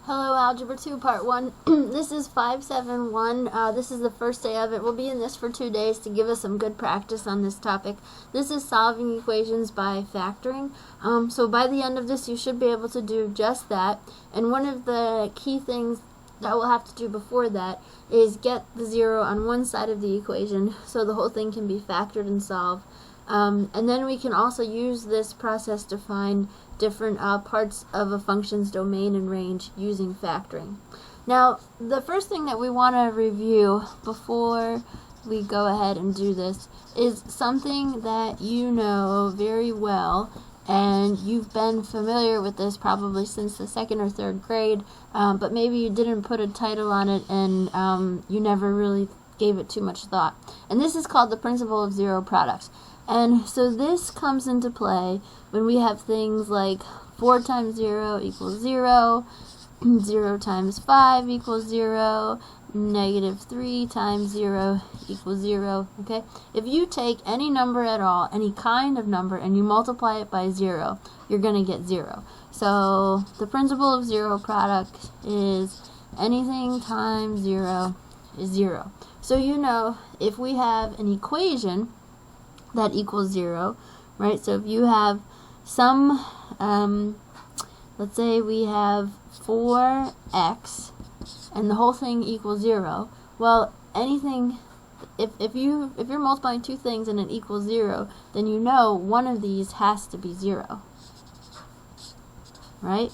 Hello, Algebra 2, Part 1. This is 571. This is the first day of it. We'll be in this for 2 days to give us some good practice on this topic. This is solving equations by factoring. So by the end of this, you should be able to do just that. And one of the key things that we'll have to do before that is get the 0 on one side of the equation so the whole thing can be factored and solved. And then we can also use this process to find different parts of a function's domain and range using factoring. Now, the first thing that we want to review before we go ahead and do this is something that you know very well, and you've been familiar with this probably since the 2nd or 3rd grade, but maybe you didn't put a title on it and you never really gave it too much thought. And this is called the principle of zero products. And so this comes into play when we have things like 4 times 0 equals 0, 0 times 5 equals 0, negative 3 times 0 equals 0, okay? If you take any number at all, any kind of number, and you multiply it by 0, you're going to get 0. So the principle of zero product is anything times 0 is 0. So you know, if we have an equation that equals 0, right? So if you have some, let's say we have 4x, and the whole thing equals 0. Well, anything, if you're multiplying two things and it equals 0, then you know one of these has to be 0, right?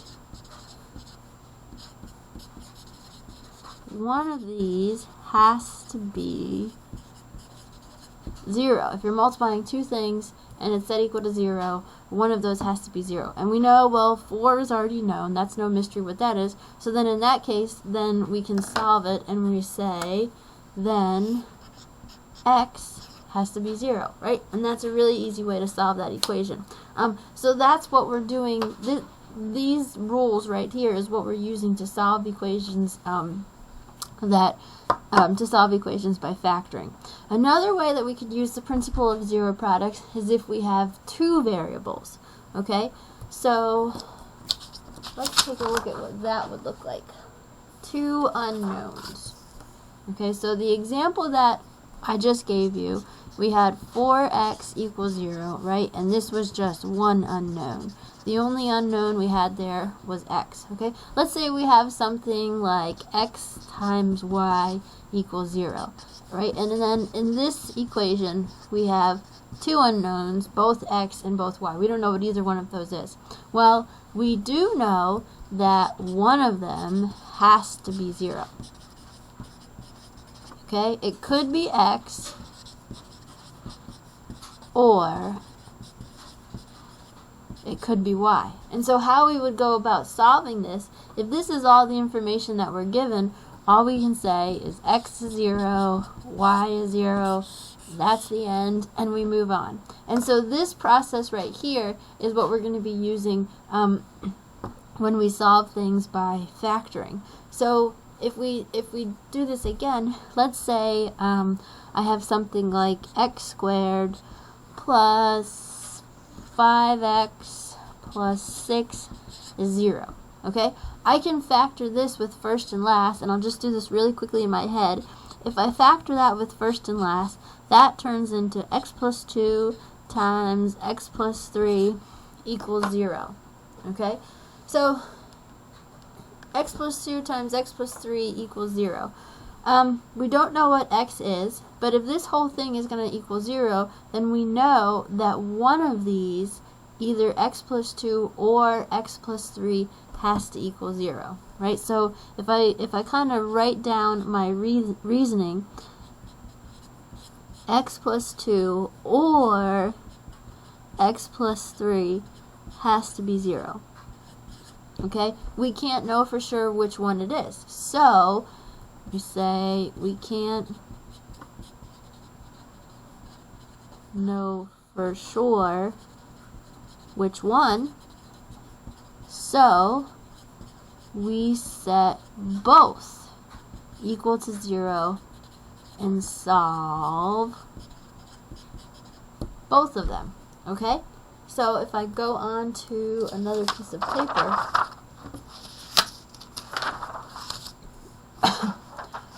One of these has to be 0. If you're multiplying two things and it's set equal to 0, one of those has to be 0. And we know, well, 4 is already known. That's no mystery what that is. So then in that case, then we can solve it and we say, then x has to be 0, right? And that's a really easy way to solve that equation. So that's what we're doing. These rules right here is what we're using to solve equations to solve equations by factoring. Another way that we could use the principle of zero products is if we have two variables. Okay, so let's take a look at what that would look like. Two unknowns. Okay, so the example that I just gave you, we had 4x equals 0, right? And this was just one unknown. The only unknown we had there was x, okay? Let's say we have something like x times y equals 0, right? And then in this equation, we have two unknowns, both x and both y. We don't know what either one of those is. Well, we do know that one of them has to be 0. Okay? It could be x, or it could be y. And so how we would go about solving this, if this is all the information that we're given, all we can say is x is 0, y is 0, that's the end, and we move on. And so this process right here is what we're going to be using when we solve things by factoring. So if we do this again, let's say I have something like x squared plus 5x plus 6 is 0. Okay? I can factor this with first and last, and I'll just do this really quickly in my head. If I factor that with first and last, that turns into x plus 2 times x plus 3 equals 0. Okay? So x plus 2 times x plus 3 equals 0. We don't know what x is, but if this whole thing is going to equal 0, then we know that one of these, either x plus 2 or x plus 3, has to equal 0, right? So if I kind of write down my reasoning, x plus 2 or x plus 3 has to be 0. Okay? We can't know for sure which one it is. So you say we can't know for sure which one, so we set both equal to 0 and solve both of them. Okay? So if I go on to another piece of paper,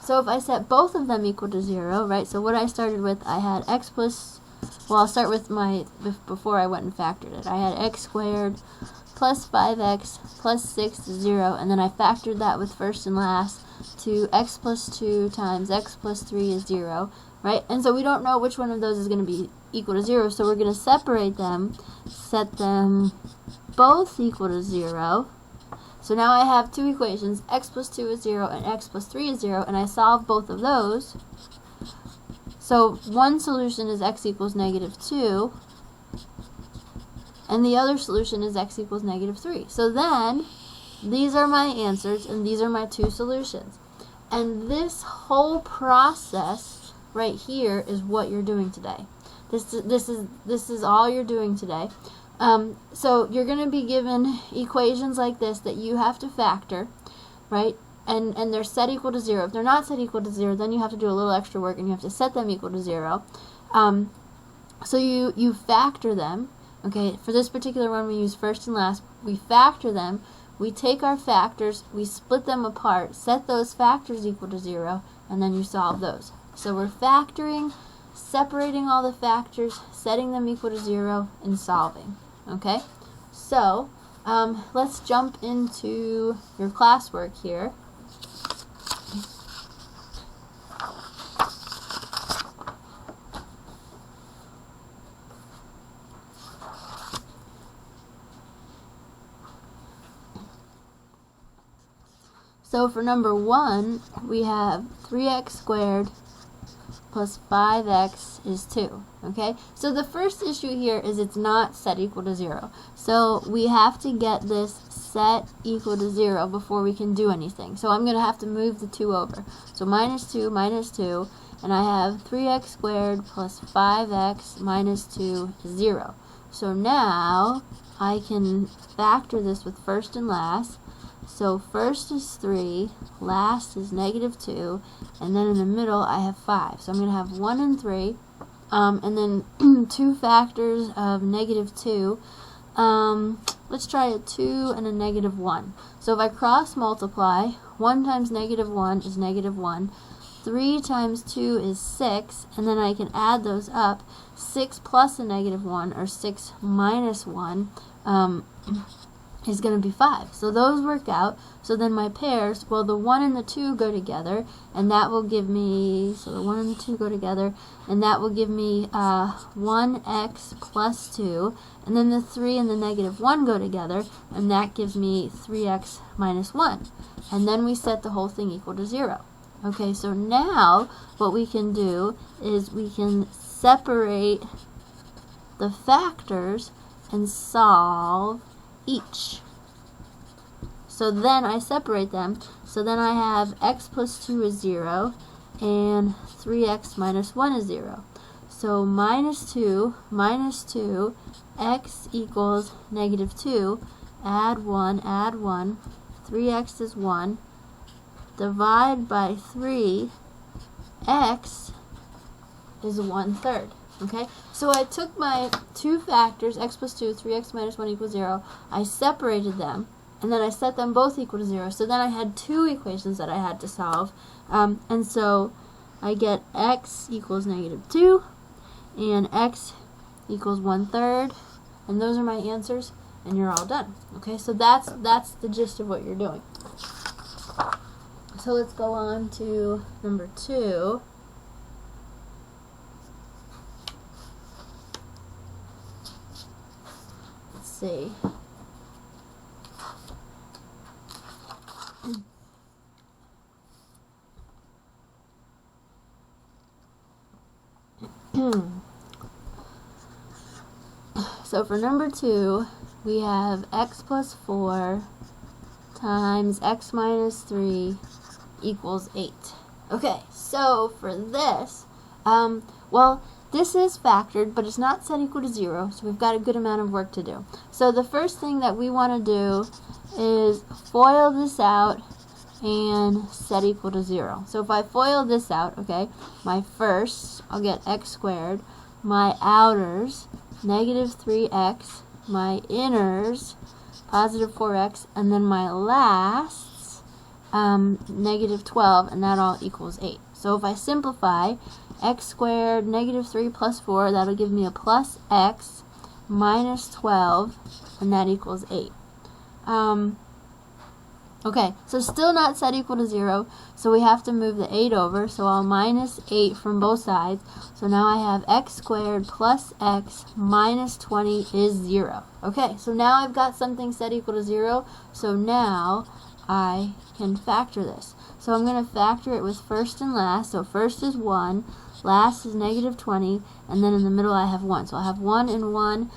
So if I set both of them equal to 0, right, so what I started with, I had x plus, well, I'll start with before I went and factored it. I had x squared plus 5x plus 6 is 0, and then I factored that with first and last to x plus 2 times x plus 3 is 0, right? And so we don't know which one of those is going to be equal to 0, so we're going to separate them, set them both equal to 0. So now I have two equations, x plus 2 is 0 and x plus 3 is 0, and I solve both of those. So one solution is x equals negative 2, and the other solution is x equals negative 3. So then, these are my answers, and these are my two solutions. And this whole process right here is what you're doing today. This is all you're doing today. So you're going to be given equations like this that you have to factor, right? And they're set equal to 0. If they're not set equal to 0, then you have to do a little extra work and you have to set them equal to 0. So you factor them. Okay, for this particular one we use first and last. We factor them. We take our factors, we split them apart, set those factors equal to 0, and then you solve those. So we're factoring, separating all the factors, setting them equal to 0, and solving. Okay, so let's jump into your classwork here. So for number 1, we have 3x squared plus 5x is 2. Okay? So the first issue here is it's not set equal to 0. So we have to get this set equal to 0 before we can do anything. So I'm going to have to move the 2 over. So minus 2, and I have 3x squared plus 5x minus 2 is 0. So now I can factor this with first and last. So first is 3, last is negative 2, and then in the middle I have 5. So I'm going to have 1 and 3, and then 2 factors of negative 2. Let's try a 2 and a negative 1. So if I cross multiply, 1 times negative 1 is negative 1. 3 times 2 is 6, and then I can add those up. 6 plus a negative 1, or 6 minus 1, is going to be 5. So those work out. So then my pairs, well, the 1 and the 2 go together, and that will give me, so the 1 and the 2 go together, and that will give me 1x plus 2, and then the 3 and the negative 1 go together, and that gives me 3x minus 1. And then we set the whole thing equal to 0. Okay, so now what we can do is we can separate the factors and solve each. So then I separate them. So then I have x plus 2 is 0 and 3x minus 1 is 0. So minus 2, x equals negative 2, add 1, 3x is 1, divide by 3, x is 1/3. Okay, so I took my two factors, x plus 2, 3x minus 1 equals 0, I separated them, and then I set them both equal to 0. So then I had two equations that I had to solve, and so I get x equals negative 2, and x equals 1/3, and those are my answers, and you're all done. Okay, so that's the gist of what you're doing. So let's go on to number 2. See. So for number 2, we have x plus 4 times x minus 3 equals 8. Okay, so for this, well, this is factored, but it's not set equal to 0, so we've got a good amount of work to do. So the first thing that we want to do is FOIL this out and set equal to 0. So if I FOIL this out, okay, my first, I'll get x squared, my outers, negative 3x, my inners, positive 4x, and then my lasts, negative 12, and that all equals 8. So if I simplify, x squared negative 3 plus 4, that'll give me a plus x minus 12, and that equals 8. Okay, so still not set equal to 0, so we have to move the 8 over, so I'll minus 8 from both sides. So now I have x squared plus x minus 20 is 0. Okay, so now I've got something set equal to 0, so now I can factor this. So I'm going to factor it with first and last. So first is 1, last is negative 20, and then in the middle I have 1. So I'll have 1 and 1,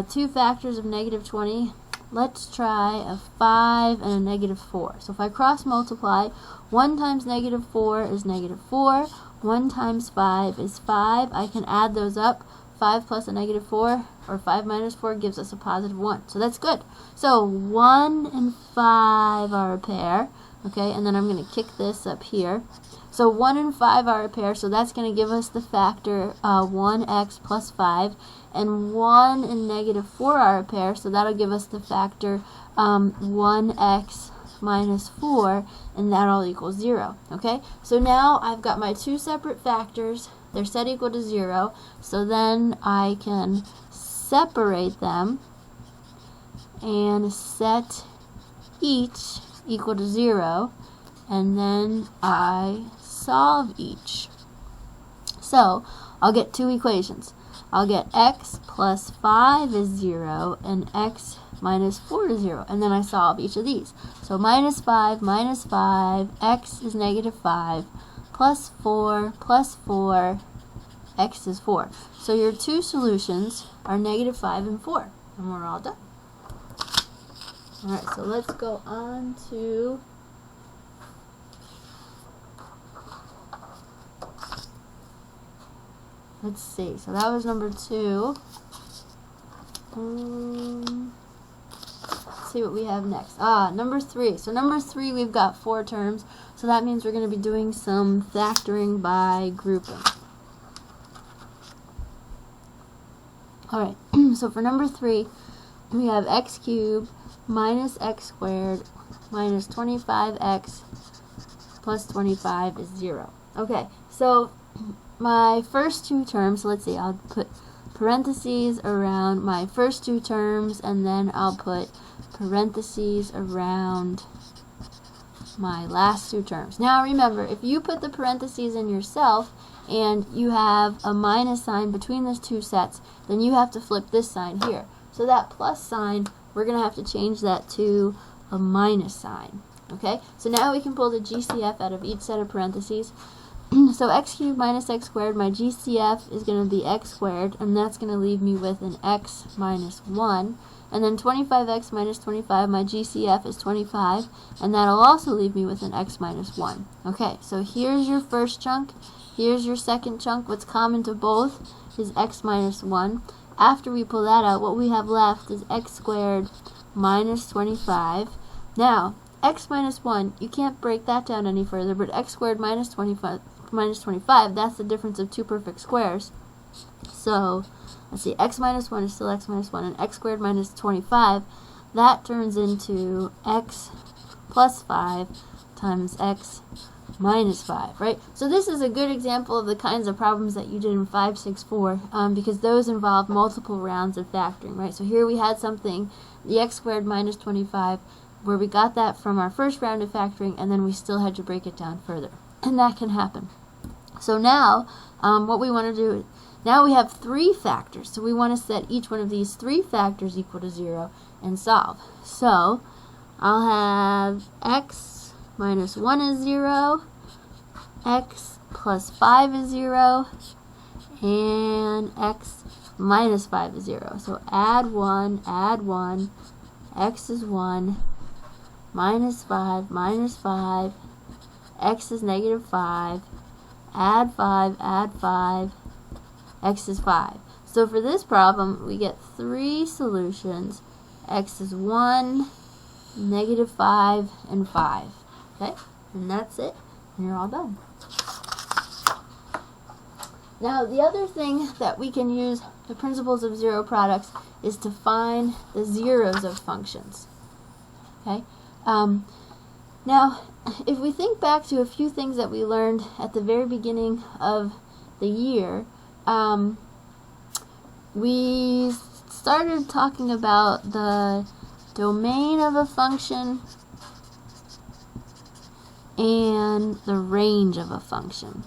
2 factors of negative 20. Let's try a 5 and a negative 4. So if I cross multiply, 1 times negative 4 is negative 4, 1 times 5 is 5. I can add those up. 5 plus a negative 4, or 5 minus 4, gives us a positive 1. So that's good. So 1 and 5 are a pair. Okay, and then I'm going to kick this up here. So 1 and 5 are a pair, so that's going to give us the factor 1x plus 5. And 1 and negative 4 are a pair, so that'll give us the factor 1x minus 4, and that all equals 0. Okay, so now I've got my two separate factors. They're set equal to 0, so then I can separate them and set each equal to 0, and then I solve each. So I'll get two equations. I'll get x plus 5 is 0 and x minus 4 is 0, and then I solve each of these. So minus 5, x is negative 5, plus 4, x is 4. So your two solutions are negative 5 and 4, and we're all done. Alright, so let's go on to let's see, so that was number 2. Let's see what we have next. Number 3. So number 3, we've got 4 terms, so that means we're going to be doing some factoring by grouping. Alright, so for number 3, we have x cubed minus x squared minus 25x plus 25 is 0. Okay, so my first two terms, let's see, I'll put parentheses around my first two terms, and then I'll put parentheses around my last two terms. Now remember, if you put the parentheses in yourself and you have a minus sign between those two sets, then you have to flip this sign here. So that plus sign, we're going to have to change that to a minus sign. Okay, so now we can pull the GCF out of each set of parentheses. So x cubed minus x squared, my GCF is going to be x squared, and that's going to leave me with an x minus 1. And then 25x minus 25, my GCF is 25, and that'll also leave me with an x minus 1. Okay, so here's your first chunk, here's your second chunk. What's common to both is x minus 1. After we pull that out, what we have left is x squared minus 25. Now, x minus 1, you can't break that down any further, but x squared minus 25, that's the difference of two perfect squares. So, let's see, x minus 1 is still x minus 1, and x squared minus 25, that turns into x plus 5 times x minus 5, right? So this is a good example of the kinds of problems that you did in 564, because those involve multiple rounds of factoring, right? So here we had something, the x squared minus 25, where we got that from our first round of factoring, and then we still had to break it down further. And that can happen. So now, what we want to do, now we have 3 factors, so we want to set each one of these 3 factors equal to 0 and solve. So, I'll have x minus 1 is 0, x plus 5 is 0, and x minus 5 is 0. So add 1, x is 1, minus 5, x is negative 5, add 5, x is 5. So for this problem, we get 3 solutions. X is 1, negative 5, and 5. Okay? And that's it. And you're all done. Now, the other thing that we can use the principles of zero products is to find the zeros of functions. Okay? Now, if we think back to a few things that we learned at the very beginning of the year, we started talking about the domain of a function and the range of a function.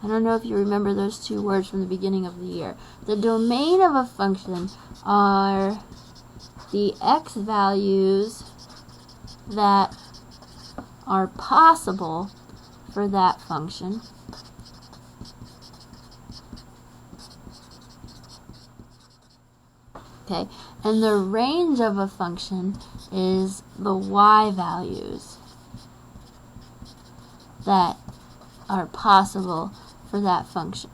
I don't know if you remember those two words from the beginning of the year. The domain of a function are the x values that are possible for that function, okay, and the range of a function is the y values that are possible for that function.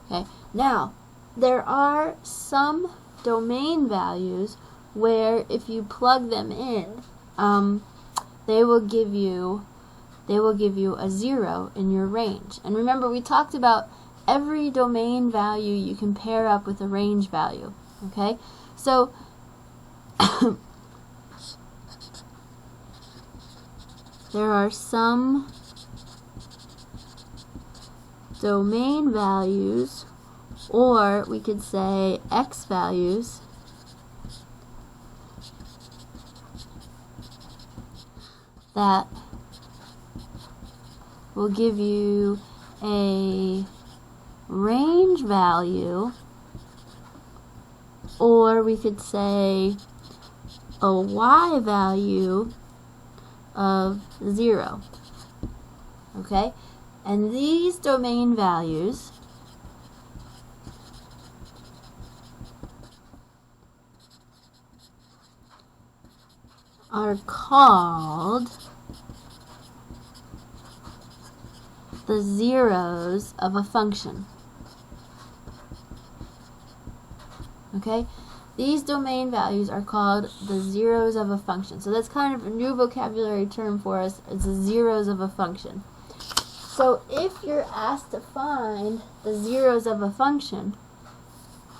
Okay, now there are some domain values where if you plug them in, they will give you a 0 in your range. And remember, we talked about every domain value you can pair up with a range value. Okay, so there are some domain values, or we could say x values, that will give you a range value, or we could say a y value of 0. Okay? And these domain values are called the zeros of a function. Okay? These domain values are called the zeros of a function. So that's kind of a new vocabulary term for us. It's the zeros of a function. So if you're asked to find the zeros of a function,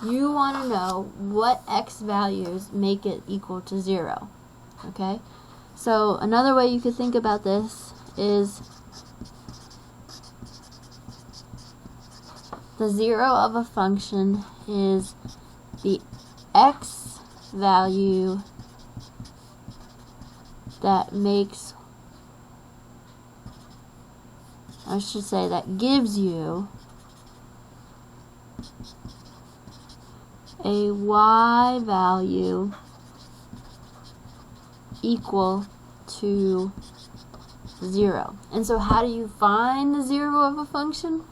you want to know what x values make it equal to 0. Okay? So another way you could think about this is the zero of a function is the x value that makes, I should say, that gives you a y value equal to 0. And so how do you find the zero of a function?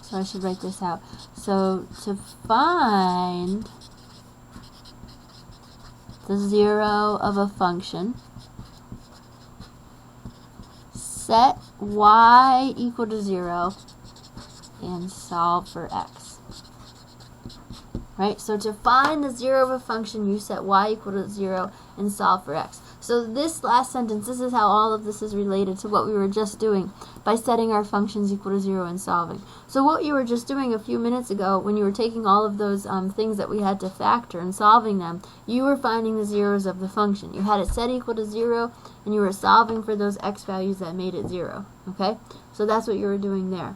So I should write this out. So to find the zero of a function, set y equal to 0 and solve for x. Right? So to find the zero of a function, you set y equal to 0 and solve for x. So this last sentence, this is how all of this is related to what we were just doing by setting our functions equal to 0 and solving. So what you were just doing a few minutes ago when you were taking all of those things that we had to factor and solving them, you were finding the zeros of the function. You had it set equal to 0 and you were solving for those x values that made it 0. Okay? So that's what you were doing there.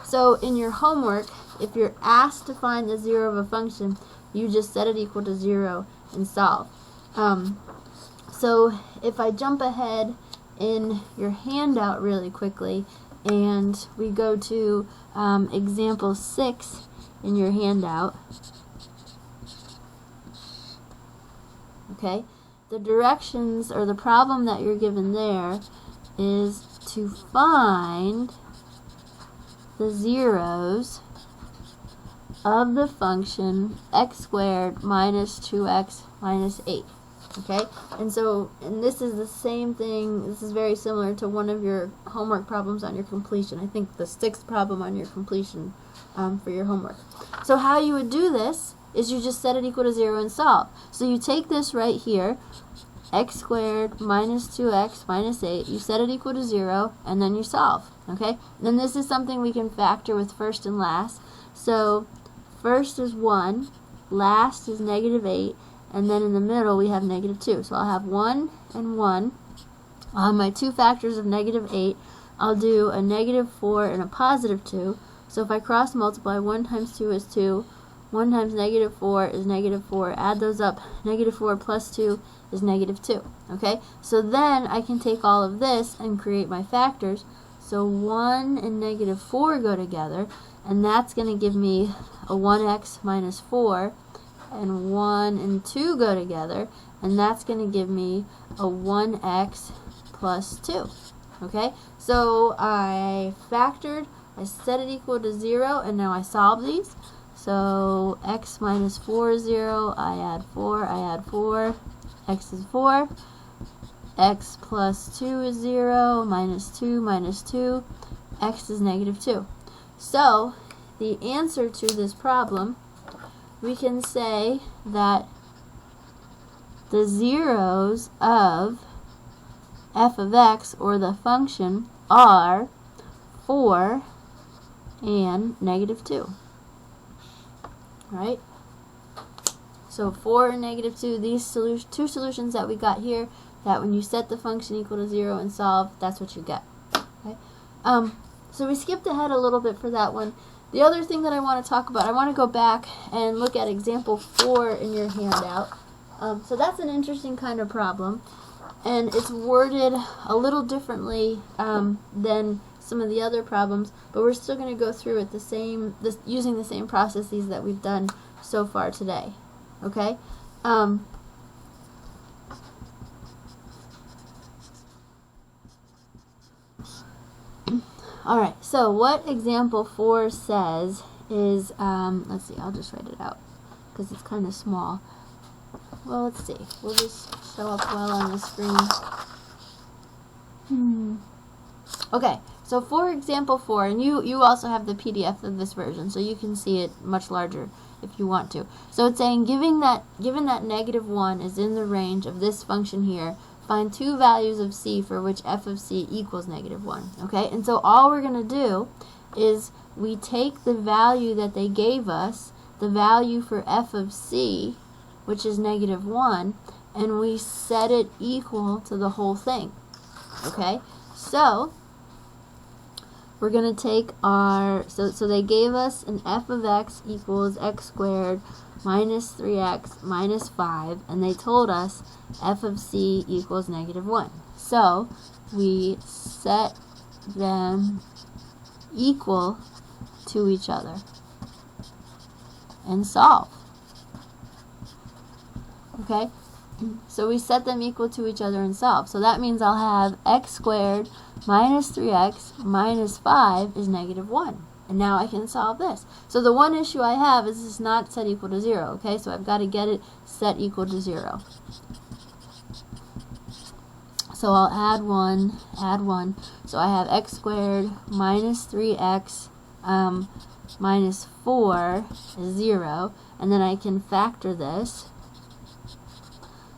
So in your homework, if you're asked to find the zero of a function, you just set it equal to 0 and solve. So if I jump ahead in your handout really quickly and we go to example 6 in your handout, okay, the directions or the problem that you're given there is to find the zeros of the function x squared minus 2x minus 8. Okay, and this is the same thing. This is very similar to one of your homework problems on your completion. I think the 6th problem on your completion for your homework. So how you would do this is you just set it equal to 0 and solve. So you take this right here, x squared minus 2x minus 8. You set it equal to 0, and then you solve. Okay? Then this is something we can factor with first and last. So first is 1, last is negative 8, and then in the middle we have negative 2. So I'll have 1 and 1. I'll have my two factors of negative 8. I'll do a negative 4 and a positive 2. So if I cross multiply, 1 times 2 is 2. 1 times negative 4 is negative 4. Add those up. Negative 4 plus 2 is negative 2. Okay? So then I can take all of this and create my factors. So 1 and negative 4 go together, and that's going to give me a 1x minus 4. And 1 and 2 go together, and that's going to give me a 1x plus 2. Okay? So I factored, I set it equal to 0, and now I solve these. So x minus 4 is 0, I add 4, x is 4, x plus 2 is 0, minus 2, x is negative 2. So the answer to this problem, we can say that the zeros of f of x, or the function, are 4 and negative 2. Right? So 4 and negative 2, these two solutions that we got here, that when you set the function equal to 0 and solve, that's what you get. Okay? So we skipped ahead a little bit for that one. The other thing that I want to talk about, I want to go back and look at example 4 in your handout. So that's an interesting kind of problem, and it's worded a little differently than some of the other problems, but we're still going to go through it using the same processes that we've done so far today. Okay? Alright, so what example 4 says is, let's see, I'll just write it out because it's kind of small. Well, let's see. We'll just show up well on the screen. Okay, so for example 4, and you also have the PDF of this version, so you can see it much larger if you want to. So it's saying, given that negative 1 is in the range of this function here, find two values of c for which f of c equals negative 1. Okay, and so all we're going to do is we take the value that they gave us, the value for f of c, which is negative 1, and we set it equal to the whole thing. Okay, so we're going to take our, so they gave us an f of x equals x squared minus 3x minus 5, and they told us f of c equals negative 1. So we set them equal to each other and solve. Okay? So we set them equal to each other and solve. So that means I'll have x squared minus 3x minus 5 is negative 1. And now I can solve this. So the one issue I have is it's not set equal to 0. Okay, so I've got to get it set equal to 0. So I'll add 1. So I have x squared minus 3x minus 4 is 0. And then I can factor this.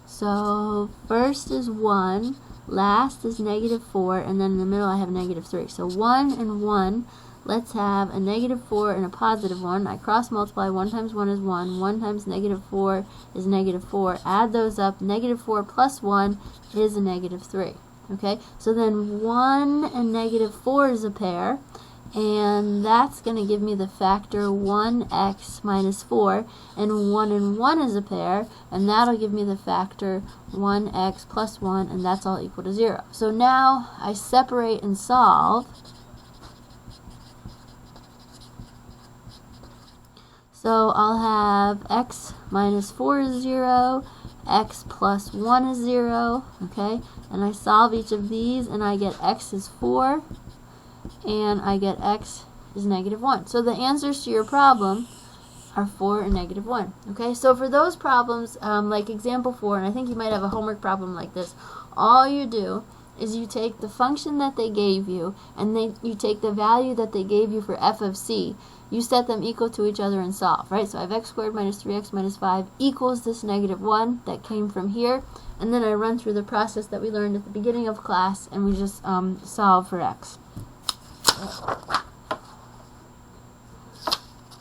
So first is 1, last is negative 4, and then in the middle I have negative 3. So 1 and 1. Let's have a negative 4 and a positive 1. I cross multiply. 1 times 1 is 1. 1 times negative 4 is negative 4. Add those up. Negative 4 plus 1 is a negative 3. Okay? So then 1 and negative 4 is a pair. And that's going to give me the factor 1x minus 4. And 1 and 1 is a pair. And that'll give me the factor 1x plus 1. And that's all equal to 0. So now I separate and solve. So I'll have x minus 4 is 0, x plus 1 is 0, okay? And I solve each of these, and I get x is 4, and I get x is negative 1. So the answers to your problem are 4 and negative 1, okay? So for those problems, like example 4, and I think you might have a homework problem like this, all you do is you take the function that they gave you, and you take the value that they gave you for f of c, you set them equal to each other and solve, right? So I have x squared minus 3x minus 5 equals this negative 1 that came from here, and then I run through the process that we learned at the beginning of class, and we just solve for x.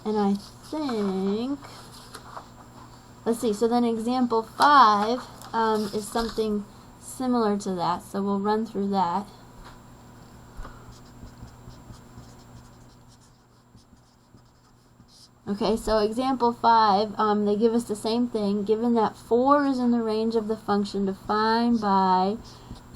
And I think, let's see, so then example 5 is something similar to that, so we'll run through that. Okay, so example 5, they give us the same thing. Given that 4 is in the range of the function defined by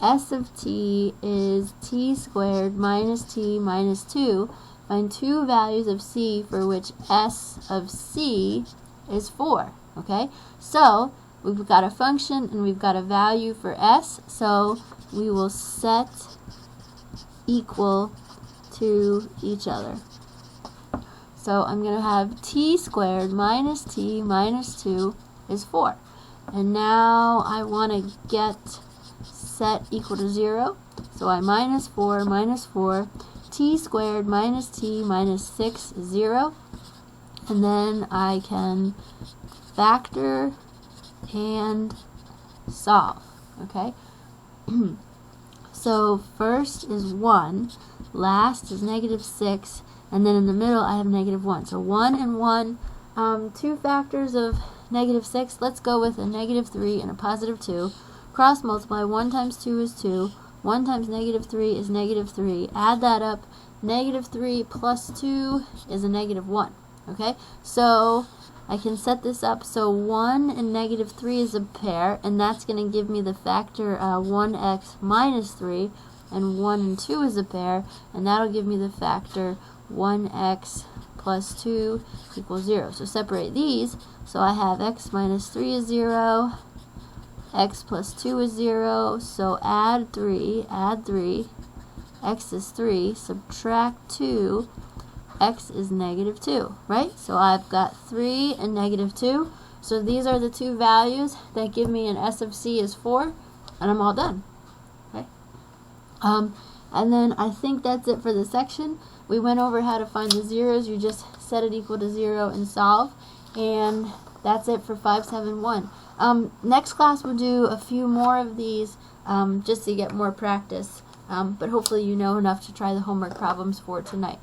s of t is t squared minus t minus 2, find two values of c for which s of c is 4. Okay, so we've got a function and we've got a value for s, so we will set equal to each other. So I'm going to have t squared minus t minus 2 is 4. And now I want to get set equal to 0. So I minus 4, t squared minus t minus 6 is 0. And then I can factor and solve. Okay? So first is 1, last is negative 6, and then in the middle I have negative 1. So 1 and 1, two factors of negative 6. Let's go with a negative 3 and a positive 2. Cross multiply. 1 times 2 is 2. 1 times negative 3 is negative 3. Add that up. Negative 3 plus 2 is a negative 1. Okay? So I can set this up so 1 and negative 3 is a pair, and that's going to give me the factor 1x minus 3, and 1 and 2 is a pair, and that'll give me the factor 1x plus 2 equals 0. So separate these. So I have x minus 3 is 0, x plus 2 is 0, so add 3, x is 3, subtract 2, x is negative 2, right? So I've got 3 and negative 2. So these are the two values that give me an s of c is 4, and I'm all done. Okay? And then I think that's it for the section. We went over how to find the zeros. You just set it equal to 0 and solve. And that's it for 571. Next class we'll do a few more of these just to get more practice. But hopefully you know enough to try the homework problems for tonight.